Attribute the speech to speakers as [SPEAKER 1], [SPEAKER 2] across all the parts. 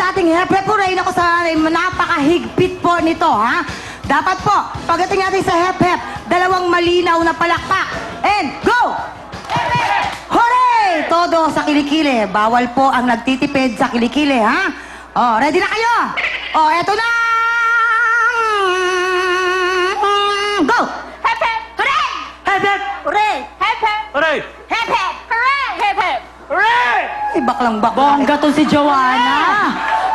[SPEAKER 1] sa ating hep-hep hooray. Naku, sa napakahigpit po nito, ha? Dapat po, pagdating natin sa hep-hep, dalawang malinaw na palakpak. And go! Hooray! Todo sa kilikili. Bawal po ang nagtitipid sa kilikili, ha? Oh, ready na kayo? Oh, eto na! Go!
[SPEAKER 2] Hep-hep! Hooray!
[SPEAKER 1] Hep-hep! Hooray!
[SPEAKER 2] Hep-hep!
[SPEAKER 3] Hooray!
[SPEAKER 2] Hep-hep! Hooray! Hep-hep!
[SPEAKER 3] Hooray!
[SPEAKER 1] Ay, baklang bakla.
[SPEAKER 4] Bongga to si Joanna.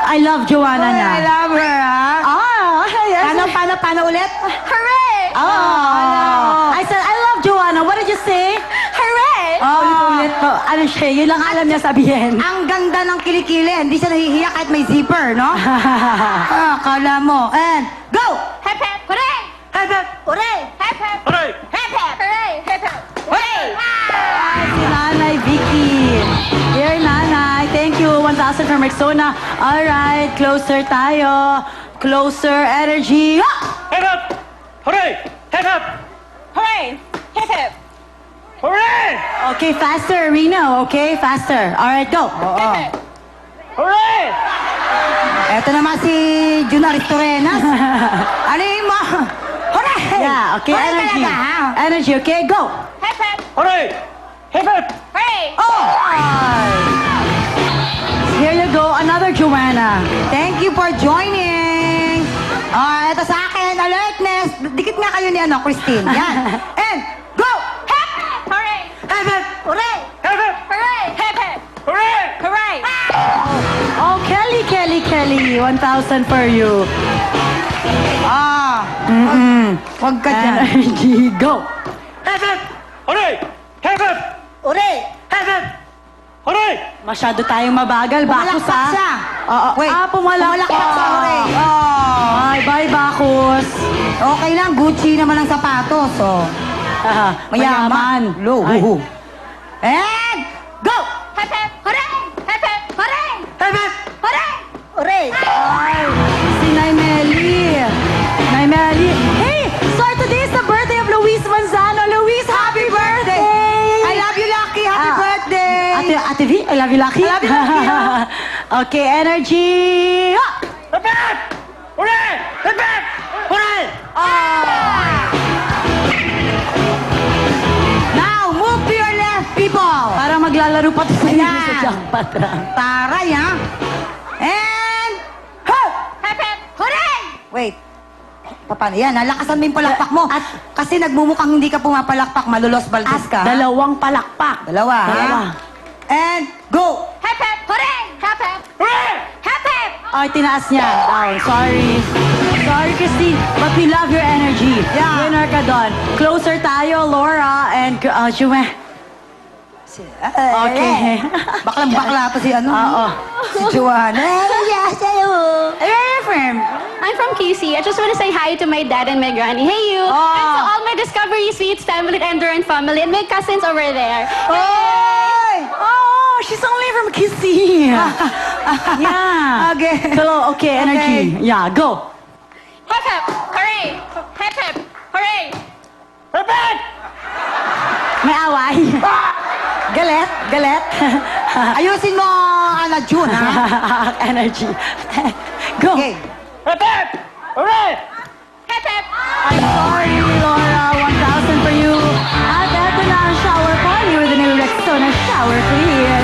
[SPEAKER 4] I love Joanna na.
[SPEAKER 1] I love her, ha?
[SPEAKER 4] Ah, yes.
[SPEAKER 1] Paano ulit?
[SPEAKER 2] Hooray!
[SPEAKER 4] Oh. I said, I love Joanna. What did you say?
[SPEAKER 2] Hooray!
[SPEAKER 4] Ulit. Ano siya? Yun lang alam niya sabihin.
[SPEAKER 1] Ang ganda ng kilikili. Hindi siya nahihiya kahit may zipper, no? Kala mo. And go!
[SPEAKER 2] Hep-hep! Hooray!
[SPEAKER 1] Hep-hep!
[SPEAKER 2] Hooray! Hep-hep!
[SPEAKER 3] Hooray!
[SPEAKER 2] Hep-hep! Hooray! Hep-hep! Hooray!
[SPEAKER 4] Si Nanay Vicky. Dear Nanay, thank you. 1,000 from Rexona. Alright, closer tayo. Closer energy. Ah!
[SPEAKER 3] Hep hep! Hooray! Hep hep!
[SPEAKER 2] Hooray! Hep-hep!
[SPEAKER 3] Hooray!
[SPEAKER 4] Okay, faster, Reno. Okay, faster. Alright, go.
[SPEAKER 2] Hep-hep!
[SPEAKER 3] Hooray!
[SPEAKER 1] Eto naman si Juna Ristorenas. Ano yung mo? Hooray!
[SPEAKER 4] Yeah, okay,
[SPEAKER 1] Hooray
[SPEAKER 4] energy.
[SPEAKER 1] talaga, ha?
[SPEAKER 4] Energy, okay, go.
[SPEAKER 2] Hep-hep!
[SPEAKER 3] Hooray! Hep hep!
[SPEAKER 2] Hooray!
[SPEAKER 1] Oh!
[SPEAKER 4] Here you go, another Joanna.
[SPEAKER 1] Thank you for joining. Eto sa akin, alertness. Dikit nga kayo ni Christine. Yan. And go!
[SPEAKER 2] Hep-hep! Hooray!
[SPEAKER 1] Hep-hep! Hooray!
[SPEAKER 3] Hep hep!
[SPEAKER 2] Hooray! Hep-hep!
[SPEAKER 3] Hooray!
[SPEAKER 2] Hooray!
[SPEAKER 4] Oh, Kelly, 1,000 for you.
[SPEAKER 1] Wag ka dyan.
[SPEAKER 4] Energy, go.
[SPEAKER 1] Hep, hep!
[SPEAKER 3] Hooray! Hep hep!
[SPEAKER 1] Hooray! Hep, hep!
[SPEAKER 3] Hooray!
[SPEAKER 4] Masyado tayong mabagal, Bakus,
[SPEAKER 1] Pumalakpak
[SPEAKER 4] ha?
[SPEAKER 1] siya.
[SPEAKER 4] Oo.
[SPEAKER 1] Wait.
[SPEAKER 4] Pumalakpak.
[SPEAKER 1] sa hooray. Oh.
[SPEAKER 4] Ay, bye, Bakus.
[SPEAKER 1] Okay lang, Gucci naman ang sapatos. Oh. Mayaman. Low.
[SPEAKER 4] Ay.
[SPEAKER 1] And go!
[SPEAKER 2] Hep-hep! Hooray! Hep-hep! Hooray!
[SPEAKER 1] Hep, hep!
[SPEAKER 2] Hooray!
[SPEAKER 1] Hooray!
[SPEAKER 4] Si Naimeli. Naimeli. Hey, sorry, today is the birthday of Luis Manzano. Luis, happy birthday!
[SPEAKER 1] I love you, Lucky. Happy birthday!
[SPEAKER 4] Ate V, I love you, Lucky.
[SPEAKER 1] I love you, Lucky, ha?
[SPEAKER 4] Okay, energy. Ah!
[SPEAKER 3] Hep hep! Hooray! Hep hep! Hooray!
[SPEAKER 1] Now, move to your left, people.
[SPEAKER 4] Parang maglalaro pa tayo
[SPEAKER 1] Ayan.
[SPEAKER 4] sa jackpot round.
[SPEAKER 1] Taray, ha? And... Huh!
[SPEAKER 2] Hep-hep! Hooray!
[SPEAKER 1] Wait. Paano? Yan, nalakasan mo yung palakpak mo.
[SPEAKER 4] At-
[SPEAKER 1] kasi nagmumukhang hindi ka pumapalakpak, malulos baldes ka.
[SPEAKER 4] Dalawang palakpak.
[SPEAKER 1] Dalawa, ha?
[SPEAKER 4] Dalawa.
[SPEAKER 1] And go!
[SPEAKER 2] Hep-hep! Hooray! Hep-hep!
[SPEAKER 3] Hooray!
[SPEAKER 2] Hep-hep!
[SPEAKER 4] Ay, tinaas niya. Down. Sorry. Sorry, Christine. But we love your energy.
[SPEAKER 1] Yeah.
[SPEAKER 4] Winner ka doon. Closer tayo, Laura and Jume. Okay.
[SPEAKER 1] Baklang bakla pa si ano?
[SPEAKER 4] Oo.
[SPEAKER 1] Si Joanna. Yes, hello.
[SPEAKER 4] Where are you from?
[SPEAKER 5] I'm from QC. I just want to say hi to my dad and my granny. Hey, you! And to all my Discovery Sweets family and Duran family and my cousins over there.
[SPEAKER 1] Oy!
[SPEAKER 4] Oh, she's only from Kissy. Yeah.
[SPEAKER 1] Okay.
[SPEAKER 4] Hello, okay, energy.
[SPEAKER 1] Okay.
[SPEAKER 4] Yeah, go.
[SPEAKER 2] Hep-hep! Hooray! Hep-hep! Hooray!
[SPEAKER 3] Hep hep!
[SPEAKER 4] May away.
[SPEAKER 1] Galet, galet. Ayusin mo, Ana June, ha?
[SPEAKER 4] Energy. Go.
[SPEAKER 1] Okay.
[SPEAKER 3] Hep hep! Hooray!
[SPEAKER 2] Hep-hep!
[SPEAKER 4] I'm sorry, Laura. 1,000 for you. At eto na ang shower party with the new Rexona shower clear.